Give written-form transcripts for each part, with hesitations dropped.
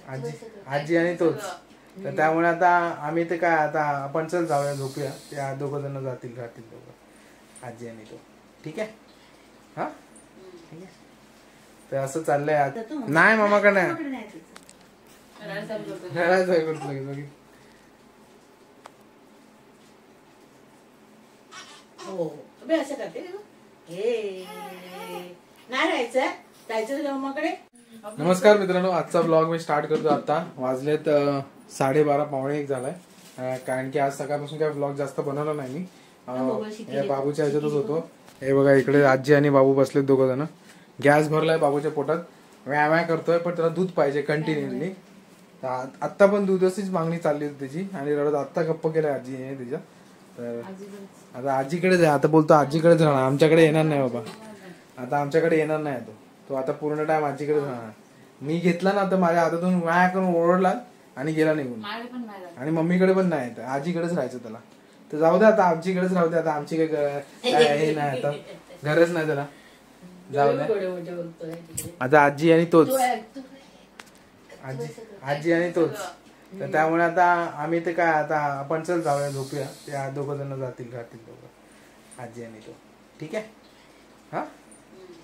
आजी आजी आणि तोच. तर त्यामुळे आता आम्ही ते काय आता आपण चल जाऊया झोपूया. त्या दोघं जण राहतील दोघं, आजी आणि तो. ठीक आहे हा ठीक आहे. तर असं चाललंय आज. नाही मामाकडे नाही. हो असं करते नाही राहायचं जायचं तुझ्या मम्माकडे. नमस्कार मित्रांनो, आजचा ब्लॉग मी स्टार्ट करतो. आता वाजलेत 12:30 पावणे 1 झालाय. कारण की आज सकाळपासून काय ब्लॉग जास्त बनवला नाही मी. बाबूच्या ह्याच्यातच होतो. हे बघा इकडे आजी आणि बाबू बसलेत दोघं जण. गॅस भरलाय बाबूच्या पोटात, व्यायाम करतोय, पण त्याला दूध पाहिजे कंटिन्युअसली. आत्ता पण दुधाचीच मागणी चालली होती त्याची आणि रडत आत्ता गप्प केलाय आजीने तिच्या. तर आता आजीकडेच आहे. आता बोलतो आजीकडेच राहणार, आमच्याकडे येणार नाही बाबा. आता आमच्याकडे येणार नाही तो आता पूर्ण टाइम आजीकडेच राहणार. मी घेतला ना तर माझ्या हातातून वाया करून ओरडला आणि गेला निघून. आणि मम्मीकडे पण नाही, आजीकडेच राहायचं त्याला. तर जाऊ दे आता, आजीकडेच राहू दे आता. आमची काय हे नाही आता, गरज नाही त्याला. जाऊ दे आता. आजी आणि तोच आजी आणि तोच. तर त्यामुळे आता आम्ही ते काय आता आपण चल जाऊया झोपूया. त्या दोघं जण राहतील दोघं, आजी आणि तो. ठीक आहे हा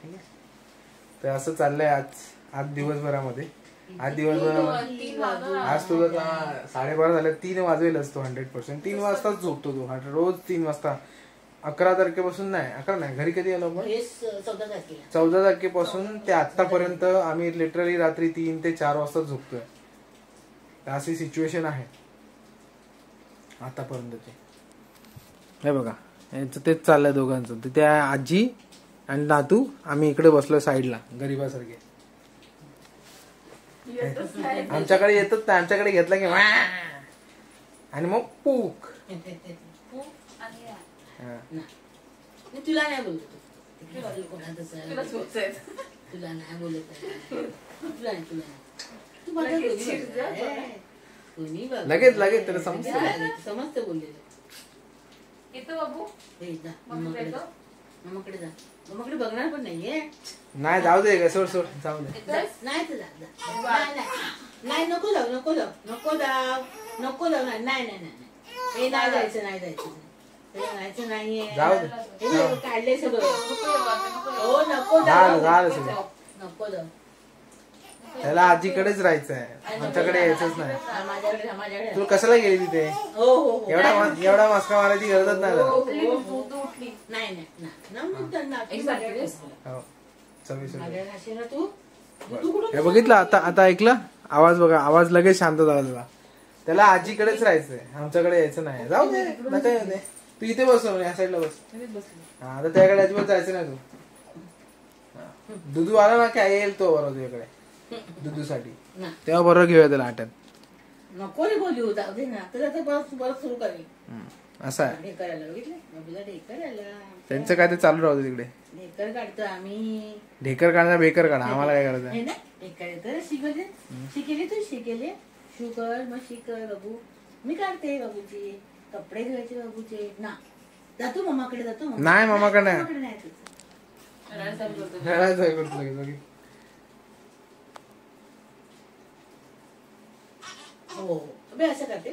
ठीक आहे. तर असं चाललंय आज दिवसभरामध्ये. आज तुझं 12:30 झाले. 3 वाजवेलच तो 100%. 3 वाजताच झोपतो तो रोज. 3 वाजता. 11 तारखेपासून नाही, 11 नाही, घरी कधी आलो आपण? 14 तारखेपासून ते आतापर्यंत आम्ही लिटरली रात्री 3 ते 4 वाजता झोपतोय. अशी सिच्युएशन आहे आतापर्यंतची. हे बघा यांचं तेच चाललंय दोघांचं. तर त्या आजी आणि नातू आम्ही इकडे बसलोय साईडला गरीबासारखे. आमच्याकडे येतच नाही. आमच्याकडे घेतला की आणि मग पूक. तुला नाही बोलत, तुला नाही बोलत, तुला लगेच त्याला समजतं बोललेलं. मम्माकडे जा. मम्माकडे बघणार पण नाहीये. नाही जाऊ दे, सोड जाऊ दे. नाही तर नाही, नको जाऊ. नाही जायचं नाहीये. काढले सगळं. हो नको जाऊ. त्याला आजीकडेच राहायचंय, आमच्याकडे यायचंच नाही. तू कशाला गेली तिथे? एवढा मस्का मारायची गरजच नाही. हे बघितलं आता ऐकलं आवाज? बघा आवाज लगेच शांत झाला. त्याला आजीकडेच राहायचंय, आमच्याकडे यायचं नाही. जाऊ दे नका येऊ दे. तू इथे बस, या साईडला बस. हा आता त्याकडे अजिबात जायचं नाही. तू दुधू आला ना काय येईल तो बरोबर तुझ्याकडे दुधूसाठी. तेव्हा बरोबर घेऊया त्याला आट्यात. नको रे बोलू, जाऊ दे ना. परत सुरू करेल. असं आहे त्यांचं. काय ते चालू राहतं तिकडे. ढेकर काढतो आम्ही. ढेकर काढा बेकर काढा, आम्हाला काय करायचं आहे. शिकेली तू शिकेले. शुकर मग शिकर बाबू. मी काढते बाबूची कपडे धुवायचे बाबूचे ना. जातो मम्माकडे जातो. नाही मम्माकडे नाही. हो असं करते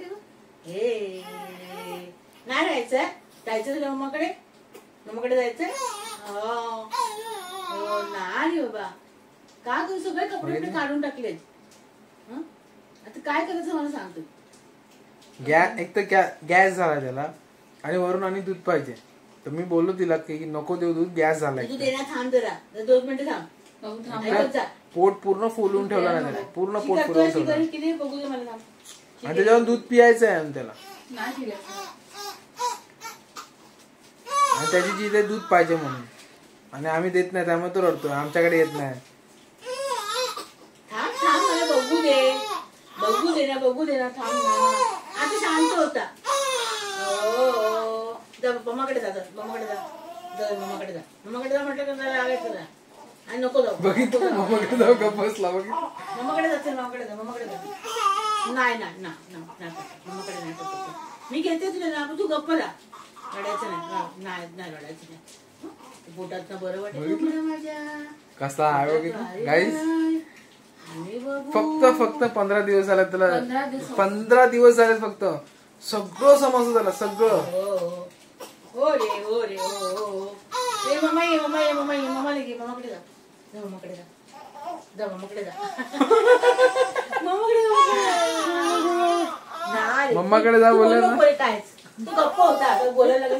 नाही राहायचं जायचं तुझ्या मम्माकडे जायचं. नाही बाबा, का तू सगळे कपडे काढून टाकलेत. आता काय करायचं मला सांगतो. एक तर गॅस झाला त्याला आणि वरून आणि दूध पाहिजे. तर मी बोललो तिला की नको देऊ दूध, गॅस झालाय. तू देणार थांब जरा 2 मिनिटं थांब. पोट पूर्ण फुलून ठेवला नाही त्याला. पूर्ण पोट फुलून ठेवलं किती बघू दे मला. आणि त्याच्यावर दूध पियायचं आहे त्याला. आणि त्याची जिथे दूध पाहिजे म्हणून. आणि आम्ही देत नाही त्यामुळे तो रडतोय. आमच्याकडे येत नाही. थांब मला बघू दे ना थांब ना. आता शांत होता. मम्माकडे जा म्हटलं का लागायचं ना. आणि नको जाऊ. बघितलं मम्माकडे जाऊ का बसला. मम्माकडे जाते. नाही मम्माकडे नाही. मी घेते तुला ना, तू गप्प राहा. रडायचं नाही रडायचं नाही. पोटात ना बरं वाटेल माझ्या. कसा आहे गाईस. आणि बघ फक्त 15 दिवस झाले त्याला. 15 दिवस. 15 दिवस झाले फक्त. सगळं समजून झालं सगळं. हो रे हो रे हो. ए मम्मा ये मम्मा ये मम्मा ये मम्माला घे. मम्माकडे जा. जा मम्माकडे जा. जा मम्माकडे जा. मम्माकडे जा बोलले ना. काय तू गप्प होता आता बोलायला लागला.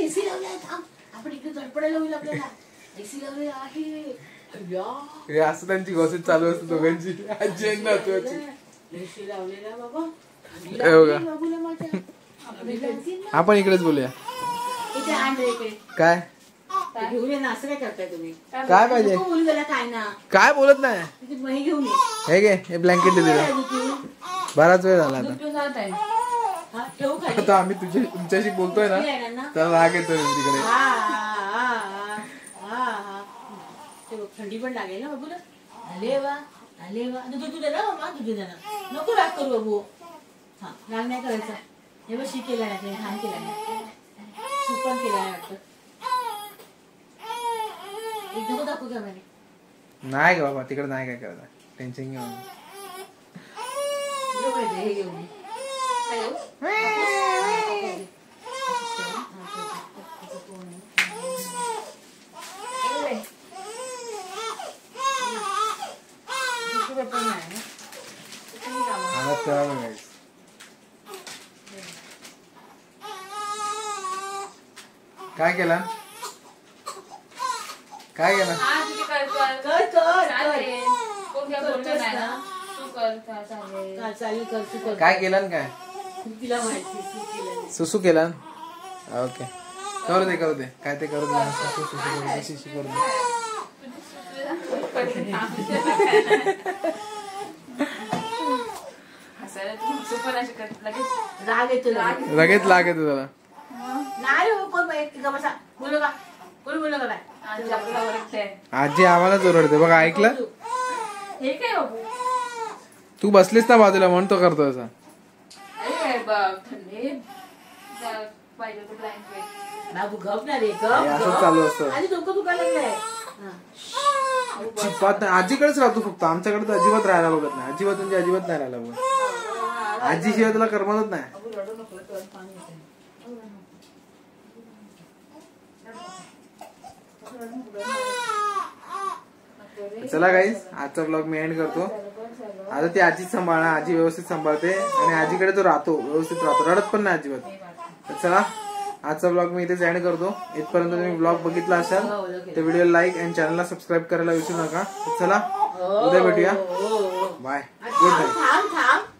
एसी लावलाय. आपण इकडे झडपडायला होईल आपल्याला. एसी लावले आहे. असं त्यांची गॉसिप चालू असते दोघांची. आजी आणि नातवाची. एसी लावलेला बाबा. आपण इकडेच बोलूया. इथे आण रे इकडे. काय घेऊन ये ना. असं काय करताय तुम्ही? काय पाहिजे? बोलू त्याला काय ना. काय बोलत नाही. मही घेऊन ये. हे घे हे ब्लँकेट दिलं. बराच वेळ झाला आता. आता आम्ही तुमच्याशी बोलतोय ना तर राग येतोय तिकडे. थंडी पण लागेल ना बाबूला. आले वा आले वा. तू देणार मम्मा तुझे देणार. नको राग करू बाबू. हा राग नाही करायचा. हे बघ शी केला नाही. घाण केला नाही. सुपन केला नाही वाटतं. एक नको दाखवू का म्हणे. नाही ग बाबा तिकडे नाही काय करायचं. टेन्शन घेऊन हे घेऊन ये. काय केलं काय केलं. काय केलं काय सुसू केला. ओके करू दे काय ते करू दे. सुसू करू दे. लगेच लाग येतो त्याला. आजी आम्हालाच ओरडते बघा. ऐकलं तू बसलीस ना बाजूला म्हणून तो करतो असा. असं चालू असतं. अजिबात नाही. आजीकडेच राहतो फक्त. आमच्याकडे तर अजिबात राहायला बघत नाही. अजिबात म्हणजे अजिबात नाही राहायला बघत. आजी शिवाय तुला करमतच नाही. चला गाईस आजचा ब्लॉग मी एंड करतो. आता ती आजीच सांभाळणार. आजी व्यवस्थित सांभाळते आणि आजीकडे तो राहतो व्यवस्थित राहतो. रडत पण नाही अजिबात. तर चला आजचा ब्लॉग मी इथेच एंड करतो. इथपर्यंत तुम्ही ब्लॉग बघितला असाल तर व्हिडिओ लाईक आणि चॅनलला सबस्क्राईब करायला विसरू नका. चला उद्या भेटूया. बाय. Good night.